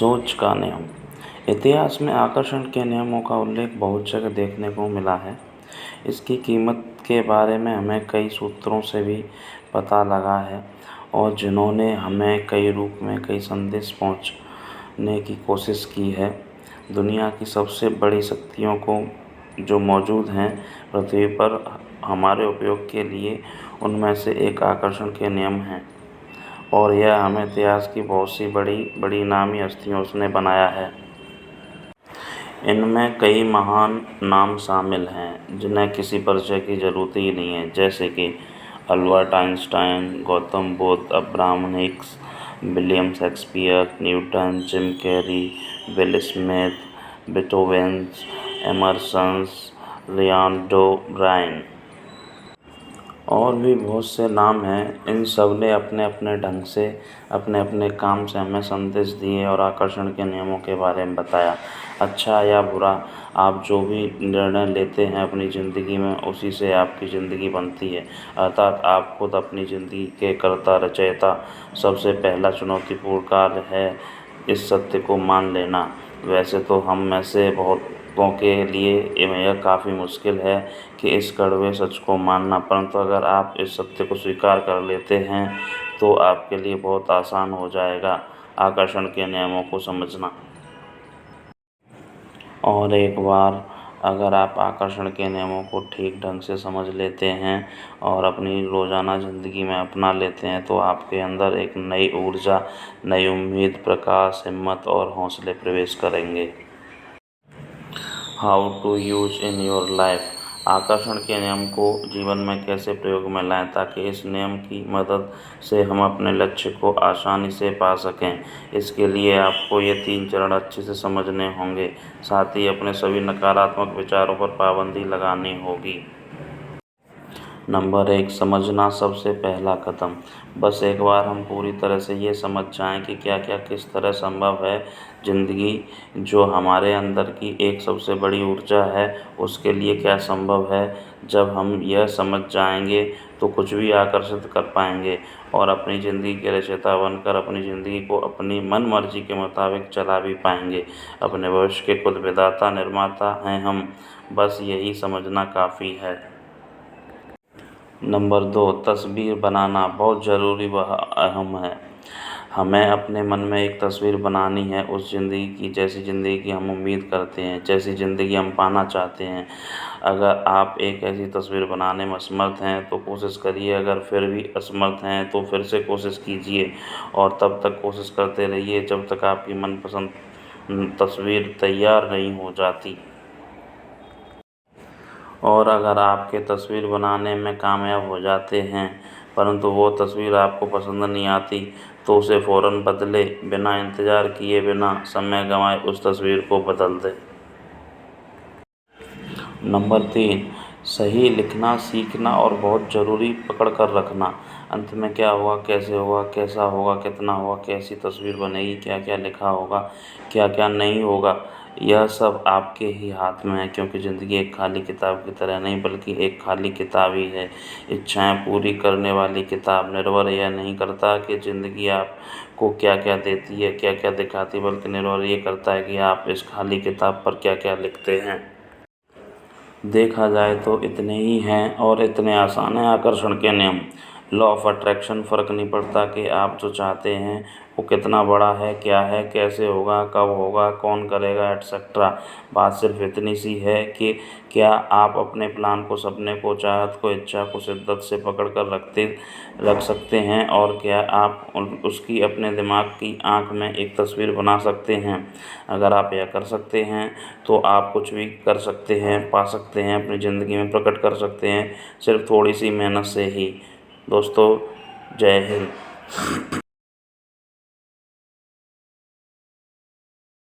सोच का नियम। इतिहास में आकर्षण के नियमों का उल्लेख बहुत जगह देखने को मिला है। इसकी कीमत के बारे में हमें कई सूत्रों से भी पता लगा है और जिन्होंने हमें कई रूप में कई संदेश पहुंचाने की कोशिश की है। दुनिया की सबसे बड़ी शक्तियों को जो मौजूद हैं पृथ्वी पर हमारे उपयोग के लिए, उनमें से एक आकर्षण के नियम हैं और यह हमें इतिहास की बहुत सी बड़ी बड़ी नामी हस्तियों ने बनाया है। इनमें कई महान नाम शामिल हैं जिन्हें किसी परिचय की ज़रूरत ही नहीं है, जैसे कि Albert Einstein, Gautam Buddha, Abraham Hicks, William Shakespeare, Newton, Jim Carrey, Will Smith, Beethoven, Emerson, Leonardo Brian और भी बहुत से नाम हैं। इन सब ने अपने अपने ढंग से अपने अपने काम से हमें संदेश दिए और आकर्षण के नियमों के बारे में बताया। अच्छा या बुरा, आप जो भी निर्णय लेते हैं अपनी ज़िंदगी में, उसी से आपकी ज़िंदगी बनती है। अर्थात आप खुद अपनी ज़िंदगी के कर्ता रचयिता। सबसे पहला चुनौतीपूर्ण कार्य है इस सत्य को मान लेना। वैसे तो हम में से बहुतों के लिए यह काफ़ी मुश्किल है कि इस कड़वे सच को मानना, परंतु अगर आप इस सत्य को स्वीकार कर लेते हैं तो आपके लिए बहुत आसान हो जाएगा आकर्षण के नियमों को समझना। और एक बार अगर आप आकर्षण के नियमों को ठीक ढंग से समझ लेते हैं और अपनी रोज़ाना ज़िंदगी में अपना लेते हैं तो आपके अंदर एक नई ऊर्जा, नई उम्मीद, प्रकाश, हिम्मत और हौसले प्रवेश करेंगे। How to use in your life. आकर्षण के नियम को जीवन में कैसे प्रयोग में लाएं ताकि इस नियम की मदद से हम अपने लक्ष्य को आसानी से पा सकें। इसके लिए आपको ये 3 चरण अच्छे से समझने होंगे। साथ ही अपने सभी नकारात्मक विचारों पर पाबंदी लगानी होगी। नंबर 1, समझना सबसे पहला कदम। बस एक बार हम पूरी तरह से ये समझ जाएं कि क्या क्या किस तरह संभव है। ज़िंदगी जो हमारे अंदर की एक सबसे बड़ी ऊर्जा है, उसके लिए क्या संभव है। जब हम यह समझ जाएंगे तो कुछ भी आकर्षित कर पाएंगे और अपनी ज़िंदगी के रचयिता बनकर अपनी ज़िंदगी को अपनी मन मर्जी के मुताबिक चला भी पाएंगे। अपने भविष्य के खुद विधाता निर्माता हैं हम। बस यही समझना काफ़ी है। नंबर 2, तस्वीर बनाना बहुत ज़रूरी व अहम है। हमें अपने मन में एक तस्वीर बनानी है उस ज़िंदगी की, जैसी ज़िंदगी की हम उम्मीद करते हैं, जैसी ज़िंदगी हम पाना चाहते हैं। अगर आप एक ऐसी तस्वीर बनाने में असमर्थ हैं तो कोशिश करिए, अगर फिर भी असमर्थ हैं तो फिर से कोशिश कीजिए और तब तक कोशिश करते रहिए जब तक आपकी मनपसंद तस्वीर तैयार नहीं हो जाती। और अगर आपके तस्वीर बनाने में कामयाब हो जाते हैं परंतु वो तस्वीर आपको पसंद नहीं आती तो उसे फ़ौरन बदलें। बिना इंतज़ार किए, बिना समय गंवाए उस तस्वीर को बदल दें। नंबर 3, सही लिखना सीखना और बहुत ज़रूरी पकड़ कर रखना। अंत में क्या होगा, कैसे होगा, कैसा होगा, कितना होगा, कैसी तस्वीर बनेगी, क्या क्या लिखा होगा, क्या क्या नहीं होगा, यह सब आपके ही हाथ में है। क्योंकि ज़िंदगी एक खाली किताब की तरह नहीं बल्कि एक खाली किताब ही है। इच्छाएं पूरी करने वाली किताब। निर्भर यह नहीं करता कि ज़िंदगी आपको क्या क्या देती है, क्या क्या दिखाती है, बल्कि निर्भर ये करता है कि आप इस खाली किताब पर क्या क्या लिखते हैं। देखा जाए तो इतने ही हैं और इतने आसान हैं आकर्षण के नियम। Law of attraction. फ़र्क नहीं पड़ता कि आप जो चाहते हैं वो कितना बड़ा है, क्या है, कैसे होगा, कब होगा, कौन करेगा, एटसेट्रा। बात सिर्फ इतनी सी है कि क्या आप अपने प्लान को, सपने को, चाहत को, इच्छा को शिद्दत से पकड़ कर रख सकते हैं और क्या आप उसकी अपने दिमाग की आँख में एक तस्वीर बना सकते हैं। अगर आप यह कर सकते हैं तो आप कुछ भी कर सकते हैं, पा सकते हैं, अपनी ज़िंदगी में प्रकट कर सकते हैं, सिर्फ थोड़ी सी मेहनत से ही। दोस्तों, जय हिंद।